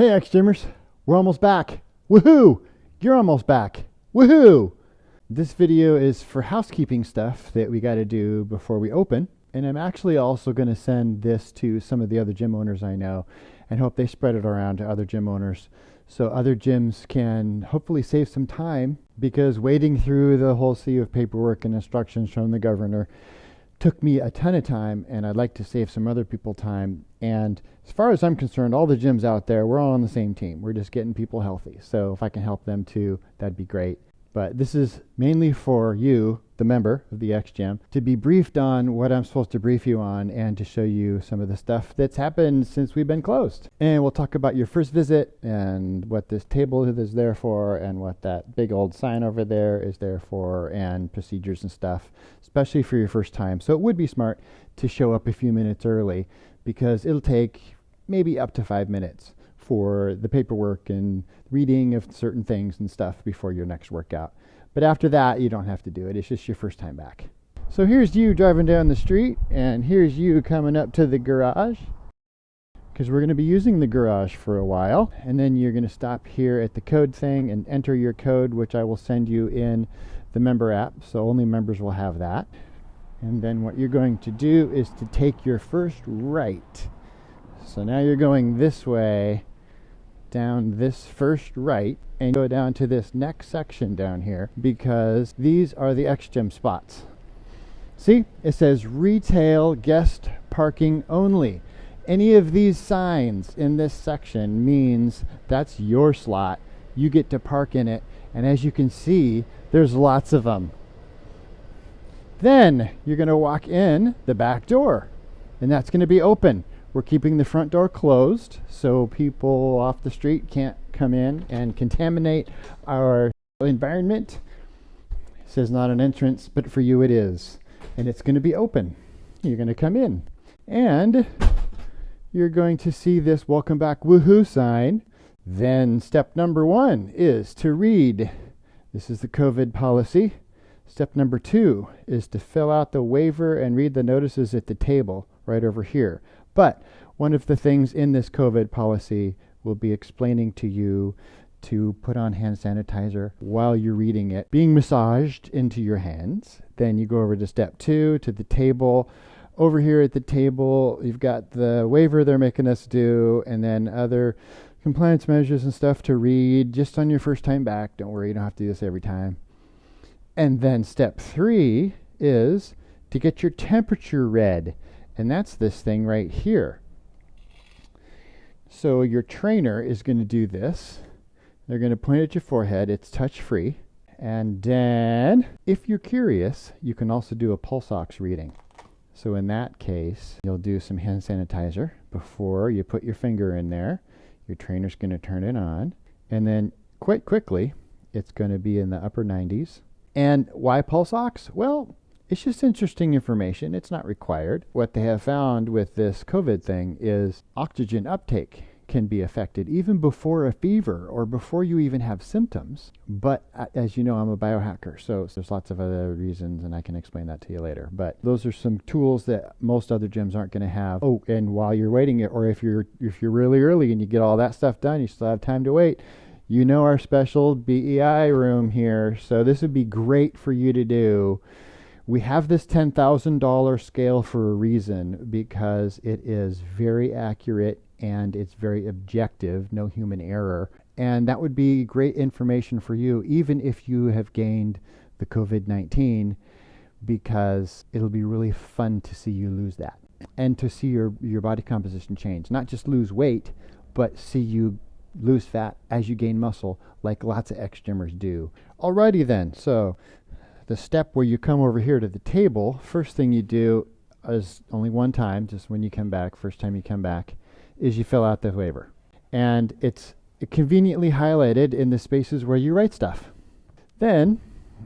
Hey Xgymmers, we're almost back. Woohoo! You're almost back. Woohoo! This video is for housekeeping stuff that we got to do before we open. And I'm actually also going to send this to some of the other gym owners I know and hope they spread it around to other gym owners so other gyms can hopefully save some time, because wading through the whole sea of paperwork and instructions from the governor took me a ton of time, and I'd like to save some other people time. And as far as I'm concerned, all the gyms out there, we're all on the same team. We're just getting people healthy. So if I can help them too, that'd be great. But this is mainly for you, the member of the XGym, to be briefed on what I'm supposed to brief you on and to show you some of the stuff that's happened since we've been closed. And we'll talk about your first visit and what this table is there for and what that big old sign over there is there for and procedures and stuff, especially for your first time. So it would be smart to show up a few minutes early, because it'll take maybe up to 5 minutes for the paperwork and reading of certain things and stuff before your next workout. But after that, you don't have to do it. It's just your first time back. So here's you driving down the street, and here's you coming up to the garage, because we're going to be using the garage for a while. And then you're going to stop here at the code thing and enter your code, which I will send you in the member app, so only members will have that. And then what you're going to do is to take your first right. So now you're going this way, down this first right, and go down to this next section down here, because these are the XGym spots. See, it says retail guest parking only. Any of these signs in this section means that's your slot. You get to park in it, and as you can see, there's lots of them. Then you're going to walk in the back door, and that's going to be open. We're keeping the front door closed so people off the street can't come in and contaminate our environment. It says not an entrance, but for you it is. And it's going to be open. You're going to come in, and you're going to see this welcome back woohoo sign. Then step number 1 is to read. This is the COVID policy. Step number 2 is to fill out the waiver and read the notices at the table right over here. But one of the things in this COVID policy will be explaining to you to put on hand sanitizer while you're reading it, being massaged into your hands. Then you go over to step 2, to the table. Over here at the table, you've got the waiver they're making us do, and then other compliance measures and stuff to read just on your first time back. Don't worry, you don't have to do this every time. And then step 3 is to get your temperature read. And that's this thing right here. So your trainer is going to do this. They're going to point at your forehead. It's touch free. And then, if you're curious, you can also do a pulse ox reading. So in that case, you'll do some hand sanitizer before you put your finger in there. Your trainer's going to turn it on. And then quite quickly, it's going to be in the upper 90s. And why pulse ox? Well, it's just interesting information. It's not required. What they have found with this COVID thing is oxygen uptake can be affected even before a fever or before you even have symptoms. But as you know, I'm a biohacker, so there's lots of other reasons, and I can explain that to you later. But those are some tools that most other gyms aren't going to have. Oh, and while you're waiting, or if you're really early and you get all that stuff done, you still have time to wait. You know our special BEI room here, so this would be great for you to do. We have this $10,000 scale for a reason, because it is very accurate and it's very objective, no human error. And that would be great information for you, even if you have gained the COVID-19, because it'll be really fun to see you lose that and to see your body composition change. Not just lose weight, but see you lose fat as you gain muscle, like lots of ex-gymmers do. Alrighty then, so the step where you come over here to the table, first thing you do is only one time, just when you come back, first time you come back, is you fill out the waiver. And it's conveniently highlighted in the spaces where you write stuff. Then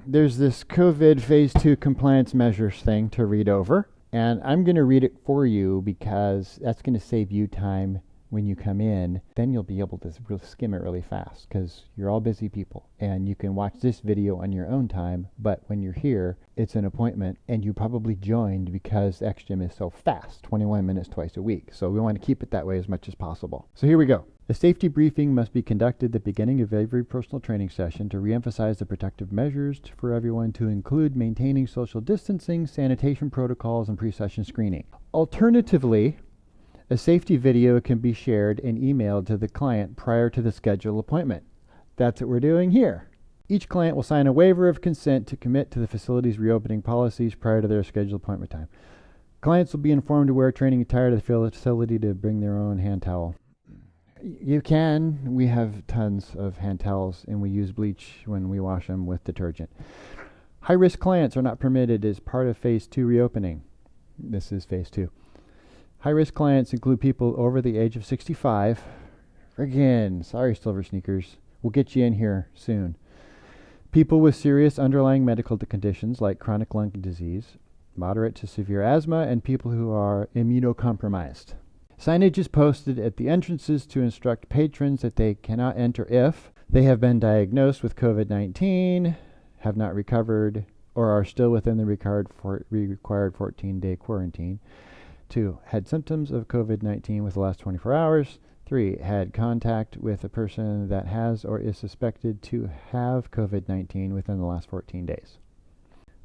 there's this COVID Phase 2 compliance measures thing to read over. And I'm going to read it for you, because that's going to save you time when you come in, then you'll be able to skim it really fast because you're all busy people and you can watch this video on your own time. But when you're here, it's an appointment and you probably joined because Xgym is so fast, 21 minutes twice a week. So we want to keep it that way as much as possible. So here we go. A safety briefing must be conducted at the beginning of every personal training session to reemphasize the protective measures for everyone, to include maintaining social distancing, sanitation protocols, and pre-session screening. Alternatively, a safety video can be shared and emailed to the client prior to the scheduled appointment. That's what we're doing here. Each client will sign a waiver of consent to commit to the facility's reopening policies prior to their scheduled appointment time. Clients will be informed to wear training attire to the facility, to bring their own hand towel. You can. We have tons of hand towels and we use bleach when we wash them with detergent. High-risk clients are not permitted as part of Phase 2 reopening. This is Phase 2. High-risk clients include people over the age of 65. Again, sorry, Silver Sneakers. We'll get you in here soon. People with serious underlying medical conditions like chronic lung disease, moderate to severe asthma, and people who are immunocompromised. Signage is posted at the entrances to instruct patrons that they cannot enter if they have been diagnosed with COVID-19, have not recovered, or are still within the required 14-day quarantine. 2, had symptoms of COVID-19 with the last 24 hours. 3, had contact with a person that has or is suspected to have COVID-19 within the last 14 days.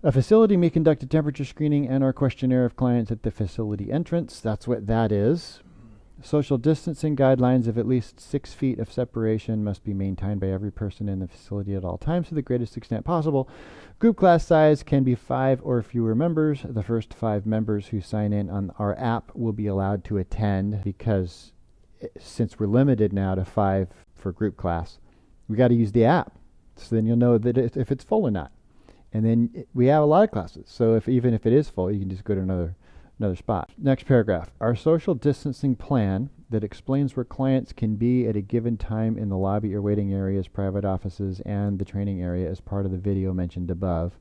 A facility may conduct a temperature screening and or questionnaire of clients at the facility entrance. That's what that is. Social distancing guidelines of at least 6 feet of separation must be maintained by every person in the facility at all times to the greatest extent possible. Group class size can be 5 or fewer members. The first 5 members who sign in on our app will be allowed to attend, because since we're limited now to 5 for group class, we got to use the app. So then you'll know that if it's full or not. And then we have a lot of classes. So even if it is full, you can just go to another spot. Next paragraph. Our social distancing plan that explains where clients can be at a given time in the lobby or waiting areas, private offices, and the training area as part of the video mentioned above.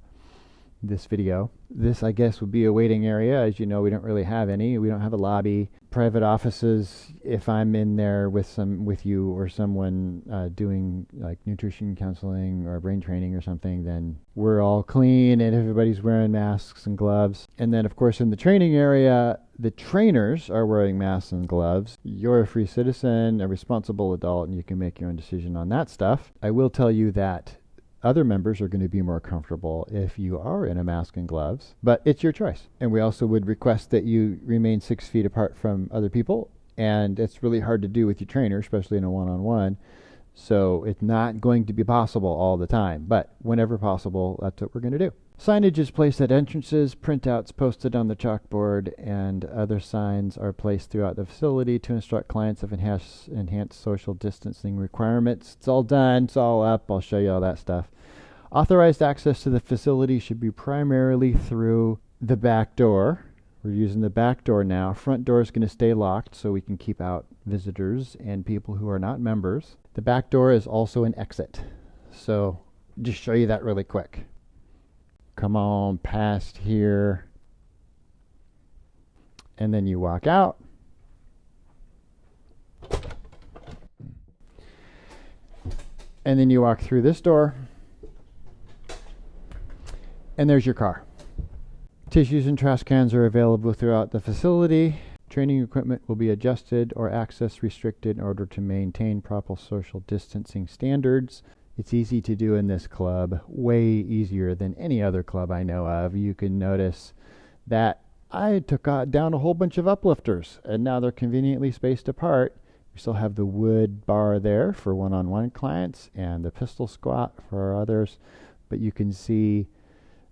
This video. This, I guess, would be a waiting area. As you know, we don't really have any. We don't have a lobby. Private offices, if I'm in there with you or someone doing like nutrition counseling or brain training or something, then we're all clean and everybody's wearing masks and gloves. And then, of course, in the training area, the trainers are wearing masks and gloves. You're a free citizen, a responsible adult, and you can make your own decision on that stuff. I will tell you that other members are going to be more comfortable if you are in a mask and gloves, but it's your choice. And we also would request that you remain 6 feet apart from other people, and it's really hard to do with your trainer, especially in a one-on-one. So it's not going to be possible all the time, but whenever possible, that's what we're going to do. Signage is placed at entrances, printouts posted on the chalkboard, and other signs are placed throughout the facility to instruct clients of enhanced social distancing requirements. It's all done. It's all up. I'll show you all that stuff. Authorized access to the facility should be primarily through the back door. We're using the back door now. Front door is going to stay locked so we can keep out visitors and people who are not members. The back door is also an exit. So just show you that really quick. Come on past here, and then you walk out. And then you walk through this door, and there's your car. Tissues and trash cans are available throughout the facility. Training equipment will be adjusted or access restricted in order to maintain proper social distancing standards. It's easy to do in this club, way easier than any other club I know of. You can notice that I took down a whole bunch of uplifters, and now they're conveniently spaced apart. We still have the wood bar there for one-on-one clients and the pistol squat for others, but you can see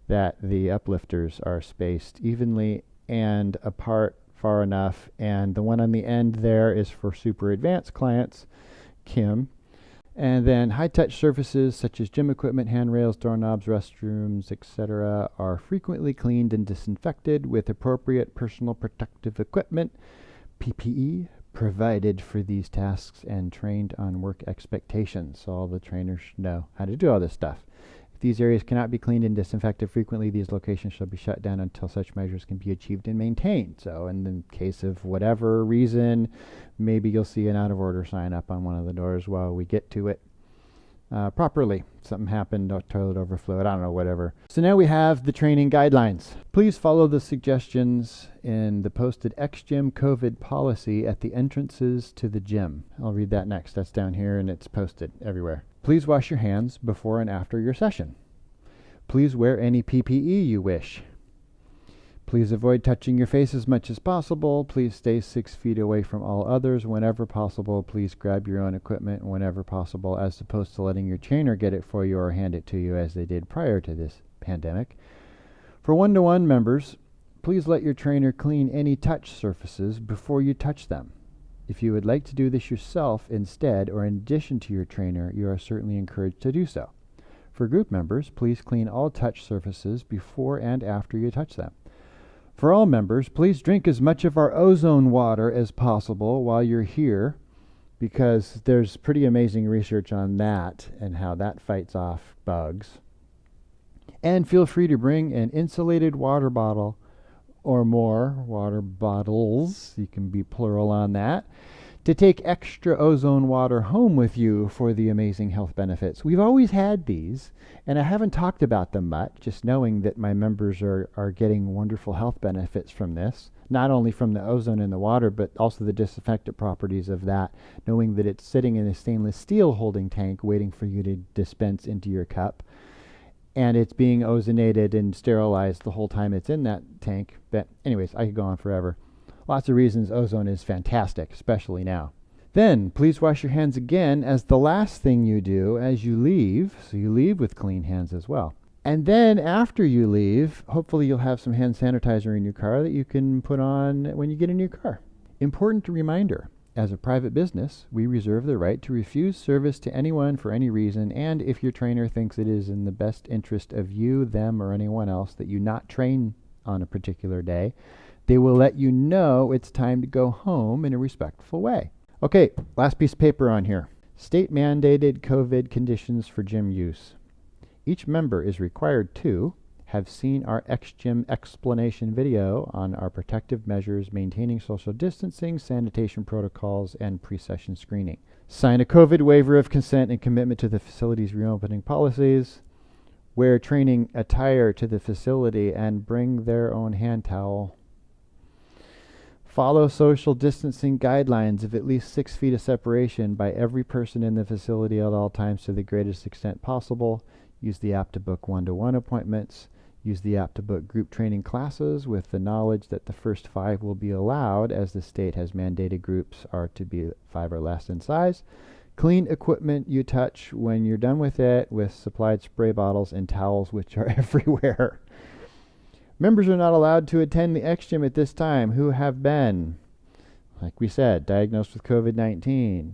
that the uplifters are spaced evenly and apart far enough, and the one on the end there is for super advanced clients, Kim. And then high-touch surfaces such as gym equipment, handrails, doorknobs, restrooms, etc. are frequently cleaned and disinfected with appropriate personal protective equipment, PPE, provided for these tasks and trained on work expectations. So all the trainers know how to do all this stuff. If these areas cannot be cleaned and disinfected frequently, these locations shall be shut down until such measures can be achieved and maintained. So in the case of whatever reason, maybe you'll see an out of order sign up on one of the doors while we get to it properly. Something happened, toilet overflowed, I don't know, whatever. So now we have the training guidelines. Please follow the suggestions in the posted Xgym COVID policy at the entrances to the gym. I'll read that next. That's down here and it's posted everywhere. Please wash your hands before and after your session. Please wear any PPE you wish. Please avoid touching your face as much as possible. Please stay 6 feet away from all others whenever possible. Please grab your own equipment whenever possible, as opposed to letting your trainer get it for you or hand it to you as they did prior to this pandemic. For one-to-one members, please let your trainer clean any touch surfaces before you touch them. If you would like to do this yourself instead or in addition to your trainer, you are certainly encouraged to do so. For group members, please clean all touch surfaces before and after you touch them. For all members, please drink as much of our ozone water as possible while you're here, because there's pretty amazing research on that and how that fights off bugs. And feel free to bring an insulated water bottle or more water bottles, you can be plural on that, to take extra ozone water home with you for the amazing health benefits. We've always had these, and I haven't talked about them much, just knowing that my members are getting wonderful health benefits from this, not only from the ozone in the water, but also the disinfectant properties of that, knowing that it's sitting in a stainless steel holding tank waiting for you to dispense into your cup, and it's being ozonated and sterilized the whole time it's in that tank. But anyways, I could go on forever. Lots of reasons ozone is fantastic, especially now. Then, please wash your hands again as the last thing you do as you leave, so you leave with clean hands as well. And then after you leave, hopefully you'll have some hand sanitizer in your car that you can put on when you get in your car. Important reminder, as a private business, we reserve the right to refuse service to anyone for any reason, and if your trainer thinks it is in the best interest of you, them, or anyone else that you not train on a particular day, they will let you know it's time to go home in a respectful way. Okay, last piece of paper on here. State mandated COVID conditions for gym use. Each member is required to have seen our Xgym explanation video on our protective measures, maintaining social distancing, sanitation protocols, and pre-session screening. Sign a COVID waiver of consent and commitment to the facility's reopening policies. Wear training attire to the facility and bring their own hand towel. Follow social distancing guidelines of at least 6 feet of separation by every person in the facility at all times to the greatest extent possible. Use the app to book one-to-one appointments. Use the app to book group training classes with the knowledge that the first 5 will be allowed, as the state has mandated groups are to be 5 or less in size. Clean equipment you touch when you're done with it with supplied spray bottles and towels, which are everywhere. Members are not allowed to attend the Xgym at this time who have been, like we said, diagnosed with COVID-19,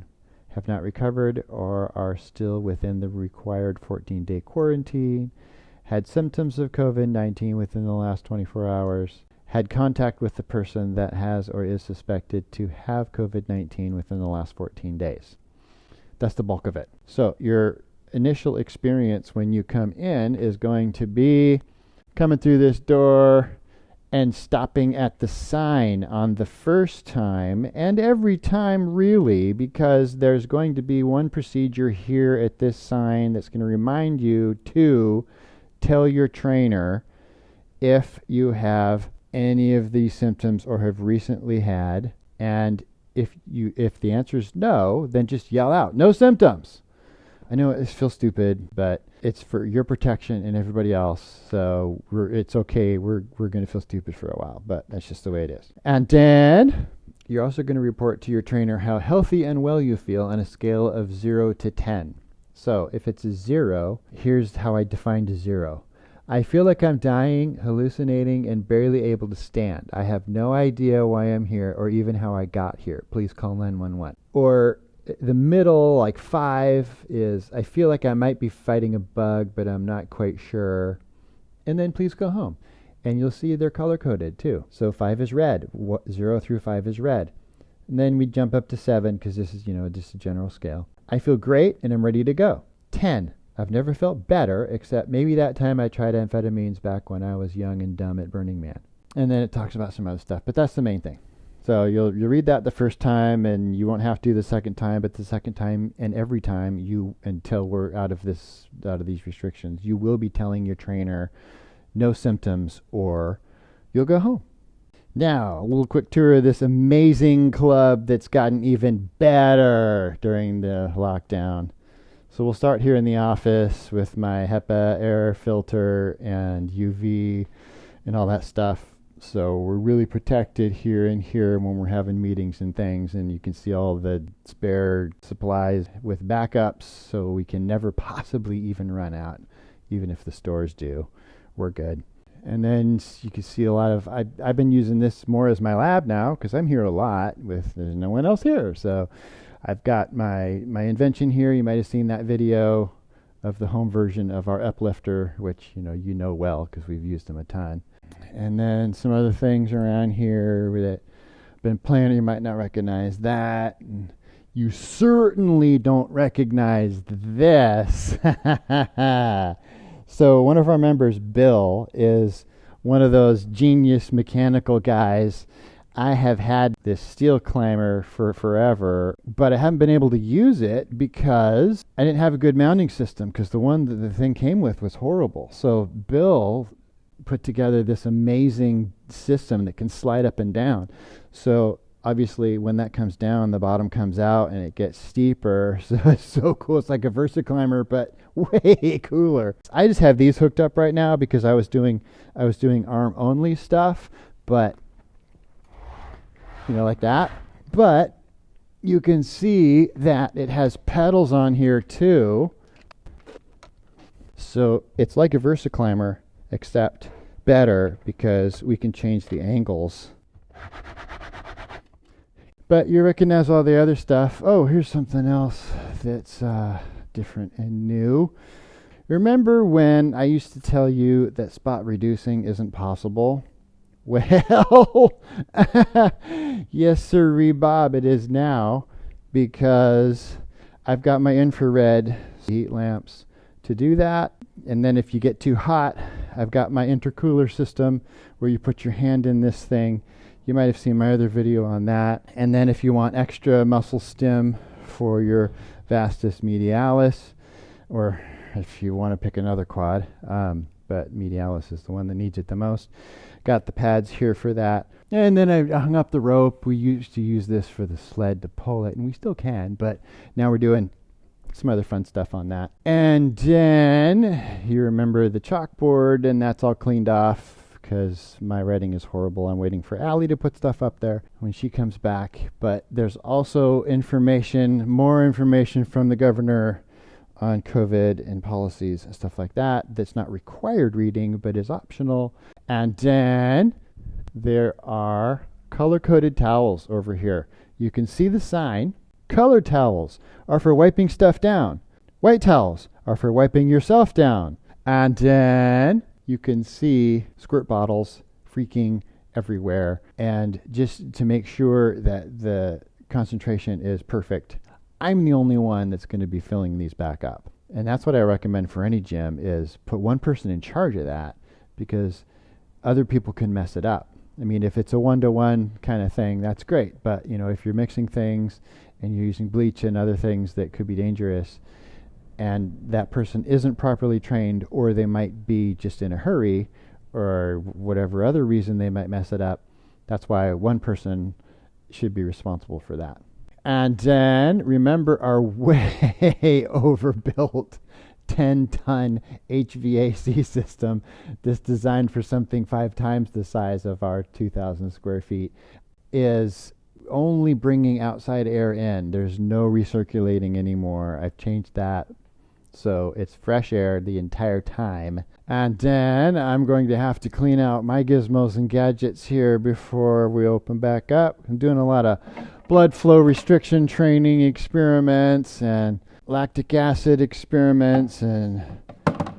have not recovered or are still within the required 14-day quarantine, had symptoms of COVID-19 within the last 24 hours, had contact with the person that has or is suspected to have COVID-19 within the last 14 days. That's the bulk of it. So your initial experience when you come in is going to be coming through this door and stopping at the sign on the first time, and every time really, because there's going to be one procedure here at this sign that's going to remind you to tell your trainer if you have any of these symptoms or have recently had, and if the answer is no, then just yell out, "No symptoms." I know it feels stupid, but it's for your protection and everybody else, so it's okay. We're going to feel stupid for a while, but that's just the way it is. And then you're also going to report to your trainer how healthy and well you feel on a scale of 0 to 10. So if it's a 0, here's how I defined a 0. I feel like I'm dying, hallucinating, and barely able to stand. I have no idea why I'm here or even how I got here. Please call 911. Or the middle, like 5, is I feel like I might be fighting a bug, but I'm not quite sure. And then please go home. And you'll see they're color-coded too. So 5 is red. 0 through 5 is red. And then we jump up to 7 because this is, just a general scale. I feel great and I'm ready to go. 10. I've never felt better, except maybe that time I tried amphetamines back when I was young and dumb at Burning Man. And then it talks about some other stuff, but that's the main thing. So you'll read that the first time, and you won't have to do the second time, but the second time and every time until we're out of these restrictions, you will be telling your trainer no symptoms or you'll go home. Now, a little quick tour of this amazing club that's gotten even better during the lockdown. So we'll start here in the office with my HEPA air filter and UV and all that stuff. So we're really protected here and here when we're having meetings and things, and you can see all the spare supplies with backups, so we can never possibly even run out, even if the stores do. We're good. And then you can see a lot of, I've been using this more as my lab now because I'm here a lot there's no one else here. So I've got my invention here. You might have seen that video of the home version of our uplifter, which you know well because we've used them a ton. And then some other things around here that I've been playing. You might not recognize that. And you certainly don't recognize this. So one of our members, Bill, is one of those genius mechanical guys. I have had this steel climber for forever, but I haven't been able to use it because I didn't have a good mounting system because the one that the thing came with was horrible. So Bill put together this amazing system that can slide up and down. So obviously when that comes down, the bottom comes out and it gets steeper. So it's so cool. It's like a Versa climber, but way cooler. I just have these hooked up right now because I was doing arm only stuff, but like that. But you can see that it has pedals on here too. So it's like a Versa climber, except better because we can change the angles. But you recognize all the other stuff. Oh, here's something else that's different and new. Remember when I used to tell you that spot reducing isn't possible? Well, yes, sir, Bob, it is now, because I've got my infrared heat lamps to do that. And then if you get too hot, I've got my intercooler system where you put your hand in this thing. You might have seen my other video on that. And then if you want extra muscle stim for your vastus medialis, or if you want to pick another quad, but medialis is the one that needs it the most. Got the pads here for that. And then I hung up the rope. We used to use this for the sled to pull it, and we still can, but now we're doing some other fun stuff on that. And then you remember the chalkboard, and that's all cleaned off because my writing is horrible. I'm waiting for Allie to put stuff up there when she comes back. But there's also more information from the governor on COVID and policies and stuff like that. That's not required reading, but is optional. And then there are color-coded towels over here. You can see the sign. Colored towels are for wiping stuff down. White towels are for wiping yourself down. And then you can see squirt bottles freaking everywhere. And just to make sure that the concentration is perfect, I'm the only one that's going to be filling these back up. And that's what I recommend for any gym, is put one person in charge of that, because other people can mess it up. I mean, if it's a one-to-one kind of thing, that's great. But, if you're mixing things and you're using bleach and other things that could be dangerous, and that person isn't properly trained, or they might be just in a hurry, or whatever other reason they might mess it up, that's why one person should be responsible for that. And then remember our way overbuilt 10-ton HVAC system that's designed for something 5 times the size of our 2,000 square feet is only bringing outside air in. There's no recirculating anymore. I've changed that. So it's fresh air the entire time. And then I'm going to have to clean out my gizmos and gadgets here before we open back up. I'm doing a lot of blood flow restriction training experiments and lactic acid experiments and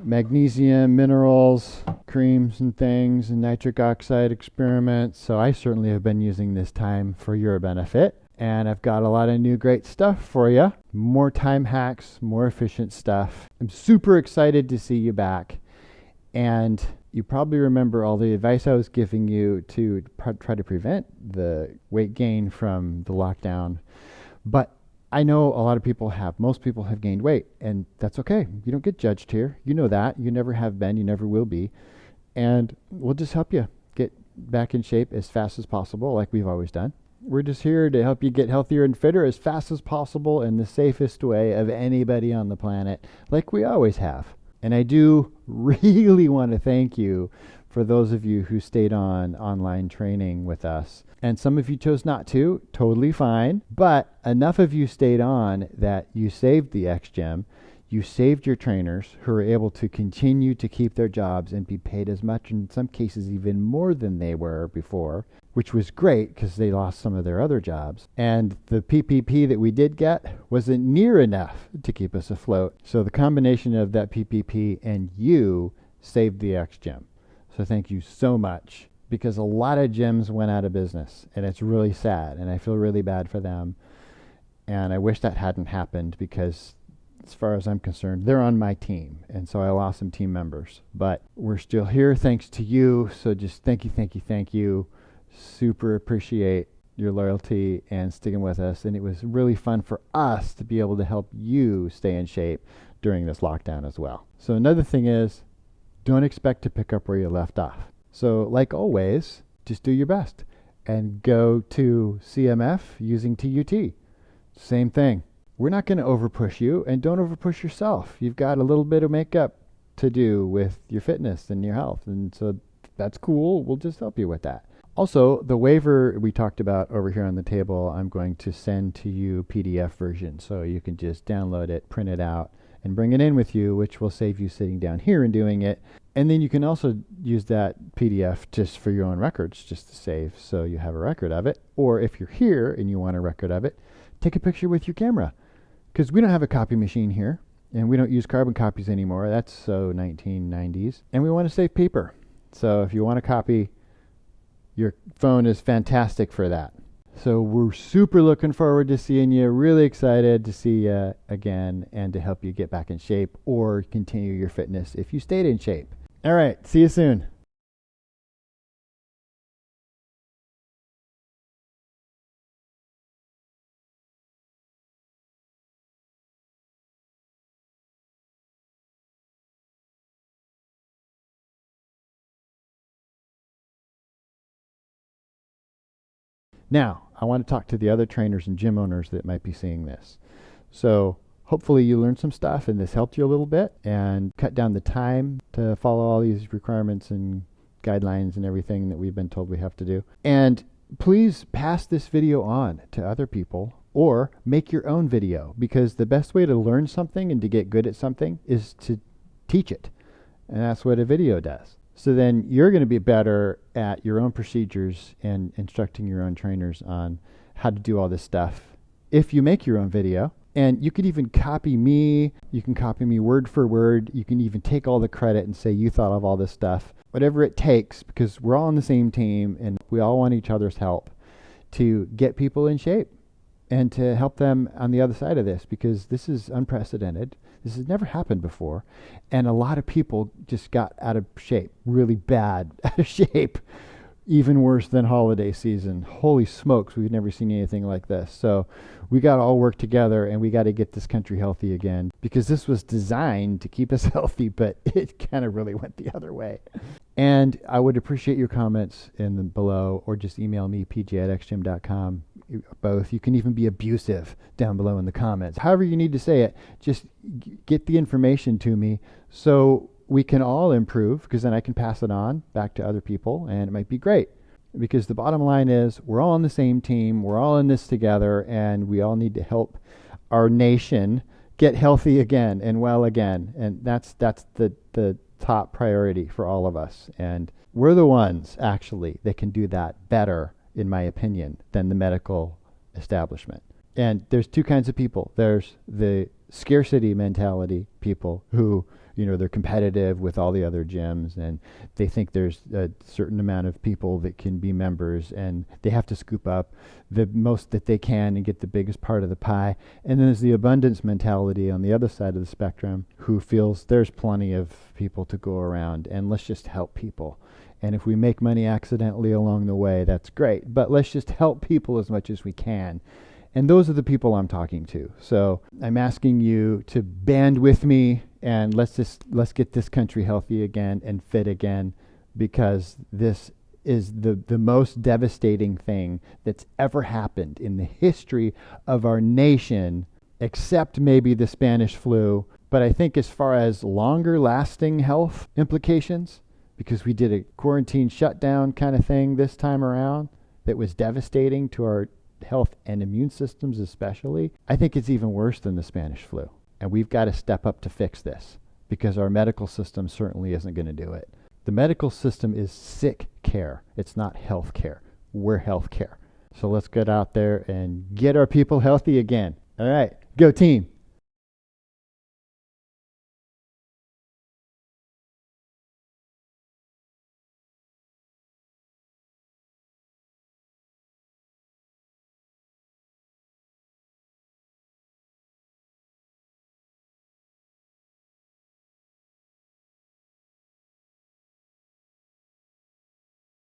magnesium minerals, creams and things, and nitric oxide experiments. So I certainly have been using this time for your benefit. And I've got a lot of new great stuff for you. More time hacks, more efficient stuff. I'm super excited to see you back. And you probably remember all the advice I was giving you to try to prevent the weight gain from the lockdown. But I know a lot of people most people have gained weight, and that's okay. You don't get judged here. You know that. You never have been. You never will be. And we'll just help you get back in shape as fast as possible, like we've always done. We're just here to help you get healthier and fitter as fast as possible in the safest way of anybody on the planet, like we always have. And I do really want to thank you for those of you who stayed on online training with us. And some of you chose not to, totally fine. But enough of you stayed on that you saved the XGym. You saved your trainers who are able to continue to keep their jobs and be paid as much, in some cases even more than they were before, which was great because they lost some of their other jobs. And the PPP that we did get wasn't near enough to keep us afloat. So the combination of that PPP and you saved the XGym. So thank you so much, because a lot of gyms went out of business, and it's really sad, and I feel really bad for them. And I wish that hadn't happened, because as far as I'm concerned, they're on my team, and so I lost some team members. But we're still here thanks to you, so just thank you, thank you, thank you. Super appreciate your loyalty and sticking with us, and it was really fun for us to be able to help you stay in shape during this lockdown as well. So another thing is, don't expect to pick up where you left off. So like always, just do your best and go to CMF using TUT. Same thing. We're not going to overpush you, and don't overpush yourself. You've got a little bit of makeup to do with your fitness and your health, and so that's cool. We'll just help you with that. Also, the waiver we talked about over here on the table, I'm going to send to you PDF version, so you can just download it, print it out, and bring it in with you, which will save you sitting down here and doing it. And then you can also use that PDF just for your own records, just to save, so you have a record of it. Or if you're here and you want a record of it, take a picture with your camera, because we don't have a copy machine here, and we don't use carbon copies anymore. That's so 1990s. And we want to save paper. So if you want a copy, your phone is fantastic for that. So we're super looking forward to seeing you. Really excited to see you again and to help you get back in shape or continue your fitness if you stayed in shape. All right. See you soon. Now, I want to talk to the other trainers and gym owners that might be seeing this. So hopefully you learned some stuff and this helped you a little bit and cut down the time to follow all these requirements and guidelines and everything that we've been told we have to do. And please pass this video on to other people, or make your own video, because the best way to learn something and to get good at something is to teach it. And that's what a video does. So then you're going to be better at your own procedures and instructing your own trainers on how to do all this stuff if you make your own video. And you could even copy me. You can copy me word for word. You can even take all the credit and say you thought of all this stuff. Whatever it takes, because we're all on the same team and we all want each other's help to get people in shape and to help them on the other side of this, because this is unprecedented. This has never happened before. And a lot of people just got out of shape, really bad out of shape, even worse than holiday season. Holy smokes, we've never seen anything like this. So we got to all work together, and we got to get this country healthy again, because this was designed to keep us healthy, but it kind of really went the other way. And I would appreciate your comments below, or just email me, pj@xgym.com. Both. You can even be abusive down below in the comments. However you need to say it, just get the information to me so we can all improve, because then I can pass it on back to other people, and it might be great. Because the bottom line is, we're all on the same team, we're all in this together, and we all need to help our nation get healthy again and well again. And that's the top priority for all of us. And we're the ones, actually, that can do that better, in my opinion, than the medical establishment. And there's two kinds of people. There's the scarcity mentality people who they're competitive with all the other gyms, and they think there's a certain amount of people that can be members, and they have to scoop up the most that they can and get the biggest part of the pie. And then there's the abundance mentality on the other side of the spectrum, who feels there's plenty of people to go around, and let's just help people. And if we make money accidentally along the way, that's great, but let's just help people as much as we can. And those are the people I'm talking to. So I'm asking you to band with me, and let's get this country healthy again and fit again, because this is the most devastating thing that's ever happened in the history of our nation, except maybe the Spanish flu. But I think as far as longer lasting health implications, because we did a quarantine shutdown kind of thing this time around that was devastating to our health and immune systems especially, I think it's even worse than the Spanish flu. And we've got to step up to fix this, because our medical system certainly isn't going to do it. The medical system is sick care. It's not health care. We're health care. So let's get out there and get our people healthy again. All right, go team.